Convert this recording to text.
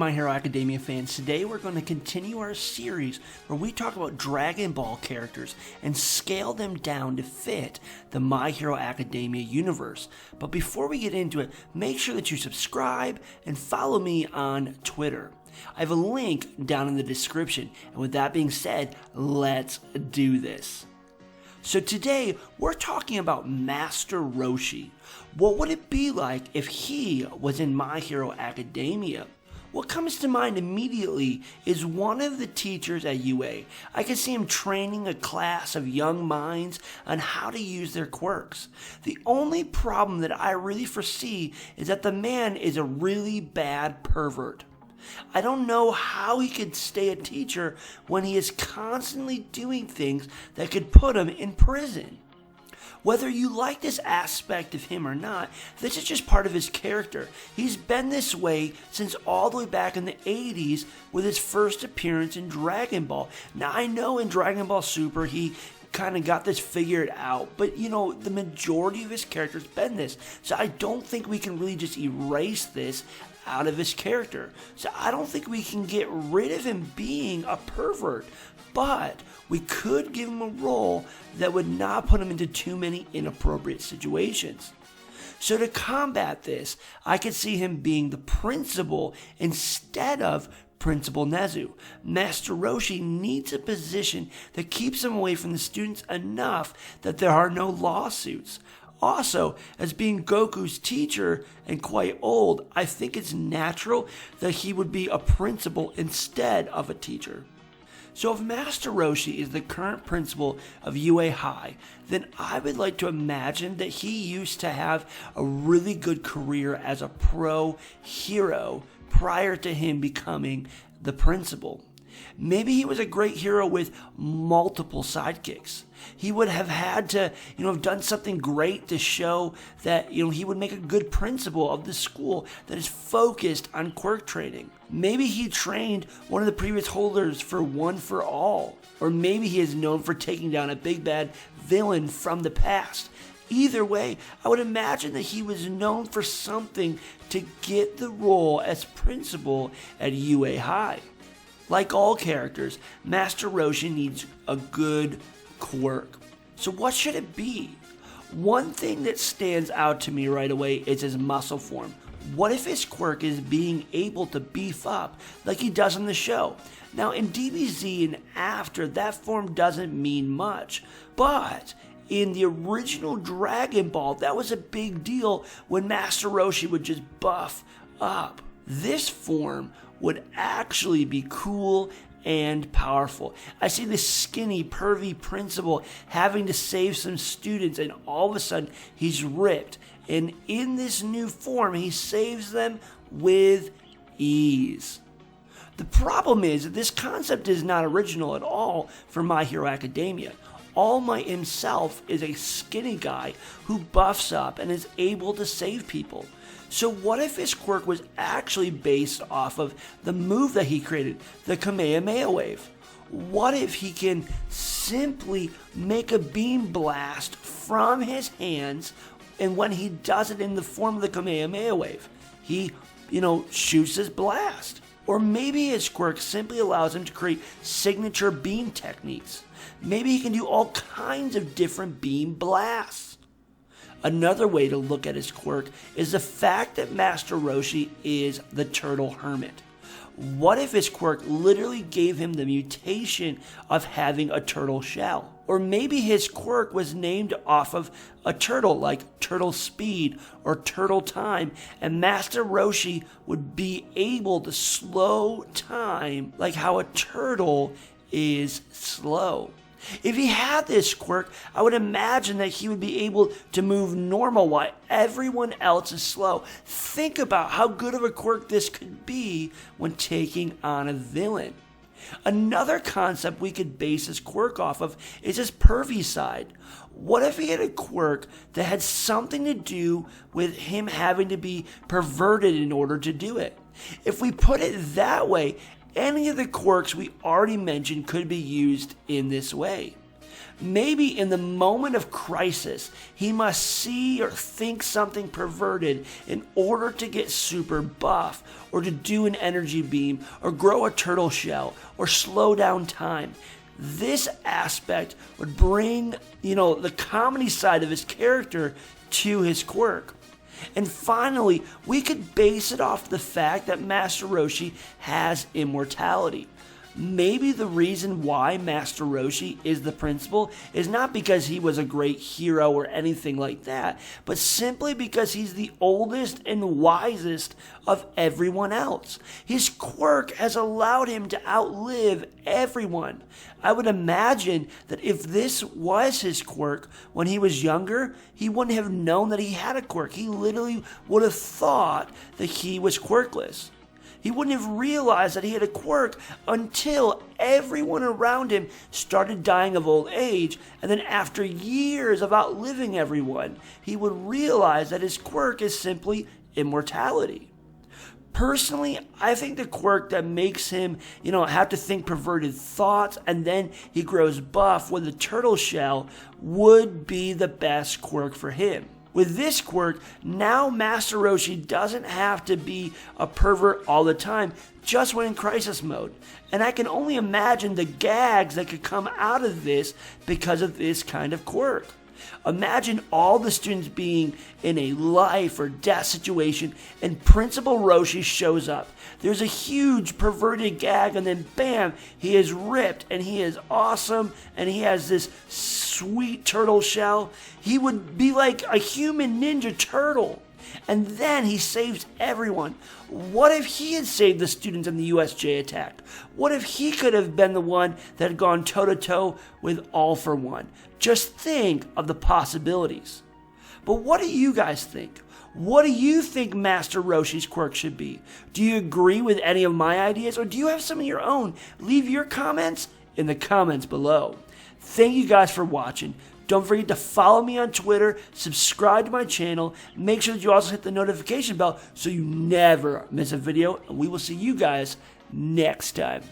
My Hero Academia fans, today we're going to continue our series where we talk about Dragon Ball characters and scale them down to fit the My Hero Academia universe. But before we get into it, make sure that you subscribe and follow me on Twitter. I have a link down in the description, and with that being said, let's do this. So today, we're talking about Master Roshi. What would it be like if he was in My Hero Academia? What comes to mind immediately is one of the teachers at UA. I can see him training a class of young minds on how to use their quirks. The only problem that I really foresee is that the man is a really bad pervert. I don't know how he could stay a teacher when he is constantly doing things that could put him in prison. Whether you like this aspect of him or not, this is just part of his character. He's been this way since all the way back in the 80s with his first appearance in Dragon Ball. Now I know in Dragon Ball Super he kind of got this figured out, but the majority of his character's been this. So I don't think we can really just erase this out of his character. So I don't think we can get rid of him being a pervert, but we could give him a role that would not put him into too many inappropriate situations. So to combat this, I could see him being the principal instead of Principal Nezu. Master Roshi needs a position that keeps him away from the students enough that there are no lawsuits. Also, as being Goku's teacher and quite old, I think it's natural that he would be a principal instead of a teacher. So if Master Roshi is the current principal of UA High, then I would like to imagine that he used to have a really good career as a pro hero prior to him becoming the principal. Maybe he was a great hero with multiple sidekicks. He would have had to, have done something great to show that, he would make a good principal of the school that is focused on quirk training. Maybe he trained one of the previous holders for One for All. Or maybe he is known for taking down a big bad villain from the past. Either way, I would imagine that he was known for something to get the role as principal at UA High. Like all characters, Master Roshi needs a good quirk. So what should it be? One thing that stands out to me right away is his muscle form. What if his quirk is being able to beef up like he does in the show? Now in DBZ and after, that form doesn't mean much, but in the original Dragon Ball, that was a big deal when Master Roshi would just buff up. This form would actually be cool and powerful. I see this skinny, pervy principal having to save some students, and all of a sudden he's ripped. And in this new form, he saves them with ease. The problem is that this concept is not original at all for My Hero Academia. All Might himself is a skinny guy who buffs up and is able to save people. So what if his quirk was actually based off of the move that he created, the Kamehameha wave? What if he can simply make a beam blast from his hands, and when he does it in the form of the Kamehameha wave, he, shoots his blast? Or maybe his quirk simply allows him to create signature beam techniques. Maybe he can do all kinds of different beam blasts. Another way to look at his quirk is the fact that Master Roshi is the Turtle Hermit. What if his quirk literally gave him the mutation of having a turtle shell? Or maybe his quirk was named off of a turtle, like Turtle Speed or Turtle Time, and Master Roshi would be able to slow time like how a turtle is slow. If he had this quirk, I would imagine that he would be able to move normal while everyone else is slow. Think about how good of a quirk this could be when taking on a villain. Another concept we could base his quirk off of is his pervy side. What if he had a quirk that had something to do with him having to be perverted in order to do it? If we put it that way, any of the quirks we already mentioned could be used in this way. Maybe in the moment of crisis, he must see or think something perverted in order to get super buff, or to do an energy beam, or grow a turtle shell, or slow down time. This aspect would bring, the comedy side of his character to his quirk. And finally, we could base it off the fact that Master Roshi has immortality. Maybe the reason why Master Roshi is the principal is not because he was a great hero or anything like that, but simply because he's the oldest and wisest of everyone else. His quirk has allowed him to outlive everyone. I would imagine that if this was his quirk when he was younger, he wouldn't have known that he had a quirk. He literally would have thought that he was quirkless. He wouldn't have realized that he had a quirk until everyone around him started dying of old age, and then after years of outliving everyone, he would realize that his quirk is simply immortality. Personally, I think the quirk that makes him, have to think perverted thoughts and then he grows buff with a turtle shell would be the best quirk for him. With this quirk, now Master Roshi doesn't have to be a pervert all the time, just when in crisis mode. And I can only imagine the gags that could come out of this because of this kind of quirk. Imagine all the students being in a life or death situation and Principal Roshi shows up. There's a huge perverted gag and then bam, he is ripped and he is awesome and he has this sweet turtle shell. He would be like a human ninja turtle. And then he saves everyone. What if he had saved the students in the USJ attack? What if he could have been the one that had gone toe-to-toe with All for One? Just think of the possibilities. But what do you guys think? What do you think Master Roshi's quirk should be? Do you agree with any of my ideas, or do you have some of your own? Leave your comments in the comments below. Thank you guys for watching. Don't forget to follow me on Twitter, subscribe to my channel, make sure that you also hit the notification bell so you never miss a video, and we will see you guys next time.